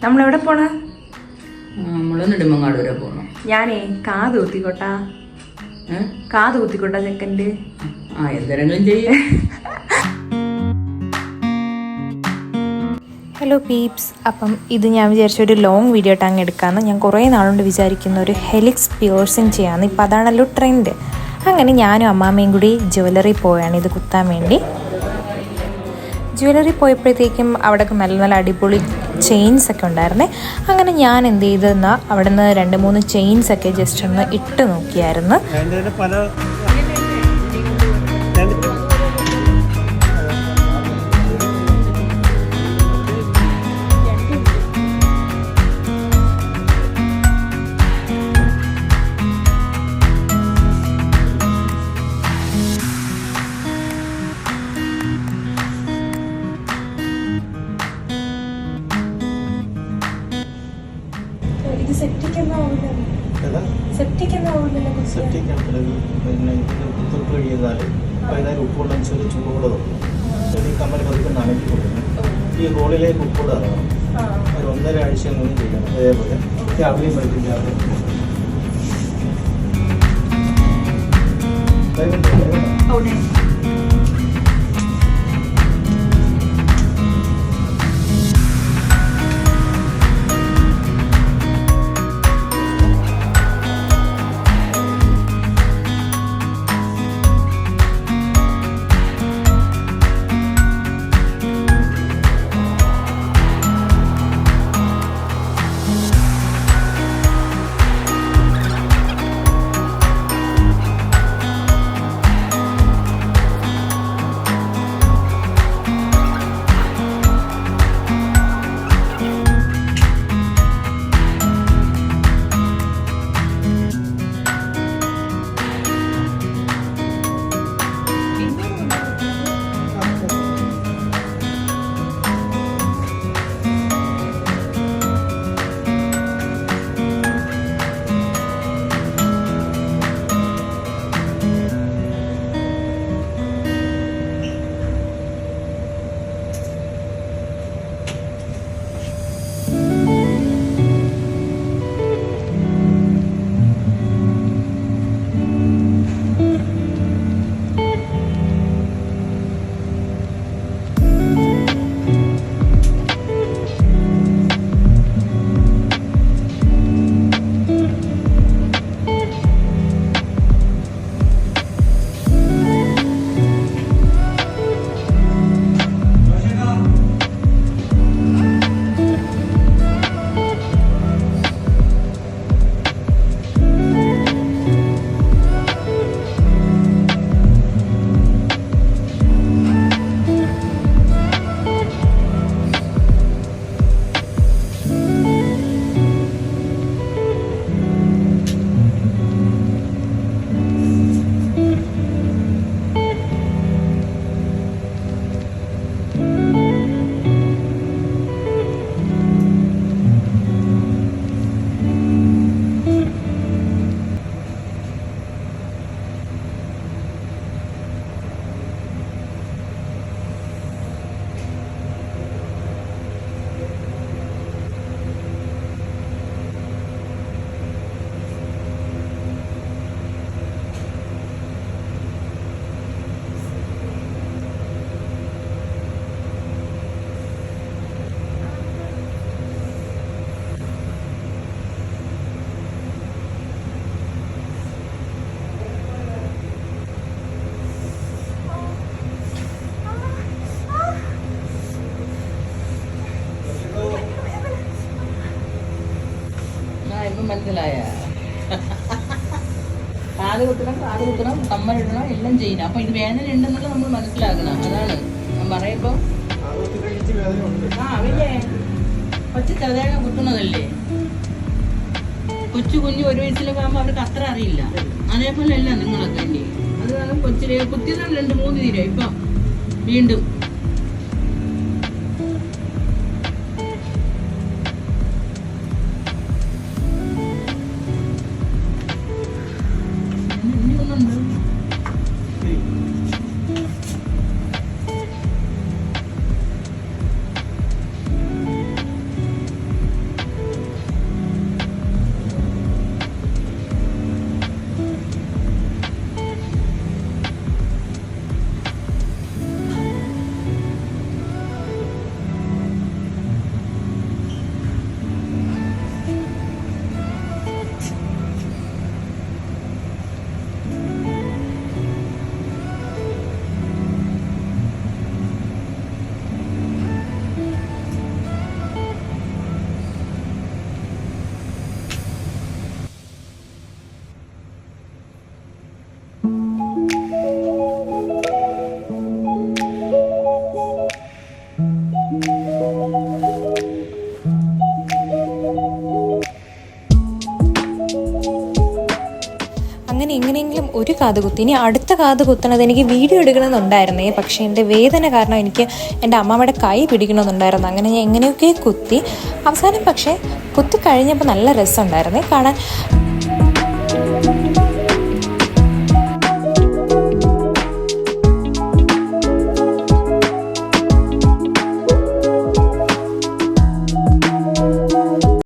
നമ്മളെവിടെ പോണ? നമ്മള് നെടുമങ്ങാട് വരെ പോകണം. ഞാനേ കാത് കുത്തിക്കോട്ടാ. കാത് കുത്തിക്കോട്ടാ സെക്കൻഡ്. എന്തെങ്കിലും ചെയ്യും. ഹലോ പീപ്സ്, അപ്പം ഇത് ഞാൻ വിചാരിച്ച ഒരു ലോങ് വീഡിയോ ആയിട്ട് അങ്ങ് എടുക്കാമെന്ന്. ഞാൻ കുറേ നാളുകൊണ്ട് വിചാരിക്കുന്ന ഒരു ഹെലിക്സ് പിയേഴ്സിങ് ചെയ്യാമെന്ന്. ഇപ്പം അതാണല്ലോ ട്രെൻഡ്. അങ്ങനെ ഞാനും അമ്മാമ്മയും കൂടി ജ്വല്ലറി പോയാണ് ഇത് കുത്താൻ വേണ്ടി. ജ്വല്ലറി പോയപ്പോഴത്തേക്കും അവിടെയൊക്കെ നല്ല നല്ല അടിപൊളി ചെയിൻസ് ഒക്കെ ഉണ്ടായിരുന്നേ. അങ്ങനെ ഞാൻ എന്ത് ചെയ്തെന്നാൽ അവിടെ നിന്ന് 2-3 ചെയിൻസൊക്കെ ജസ്റ്റ് ഒന്ന് ഇട്ട് നോക്കിയായിരുന്നു. ഉപ്പുള്ള ചൂടുള്ളത് കമ്മൽ പതുക്കെ നനക്കി കൊടുക്കണം. ഈ ഹോളിലേക്ക് ഉപ്പുള്ള ഇറങ്ങണം. ഒരു 1.5 ആഴ്ച കൂടി ചെയ്യണം. അതേപോലെ അവിടെയും പഠിപ്പിക്കാറ്. മനസ്സിലായ കാത് കുത്തണം കമ്മലിടണം എല്ലാം ചെയ്യണം. അപ്പൊ ഇത് വേദനയുണ്ടെന്നുള്ള നമ്മൾ മനസ്സിലാക്കണം. അതാണ് ഞാൻ പറയുമ്പോ അവല്ലേ കൊച്ചു ചെറുതേങ്ങ കുത്തുന്നതല്ലേ. കൊച്ചു കുഞ്ഞ് 1 വയസ്സിലൊക്കെ ആകുമ്പോൾ അവർക്ക് അത്ര അറിയില്ല. അതേപോലെ അല്ല നിങ്ങളൊക്കെ അല്ലേ. അത് കാരണം കൊച്ചിലെ കുത്തിയതാണ് 2-3 തീരെ. ഇപ്പൊ വീണ്ടും ഒരു കാത് കുത്തി. ഇനി അടുത്ത കാത് കുത്തണത് എനിക്ക് വീഡിയോ എടുക്കണമെന്നുണ്ടായിരുന്നേ, പക്ഷേ എൻ്റെ വേദന കാരണം എനിക്ക് എൻ്റെ അമ്മമ്മയുടെ കൈ പിടിക്കണമെന്നുണ്ടായിരുന്നു. അങ്ങനെ ഞാൻ എങ്ങനെയൊക്കെ കുത്തി. അവസാനം പക്ഷേ കുത്തി കഴിഞ്ഞപ്പോൾ നല്ല രസമുണ്ടായിരുന്നേ കാണാൻ.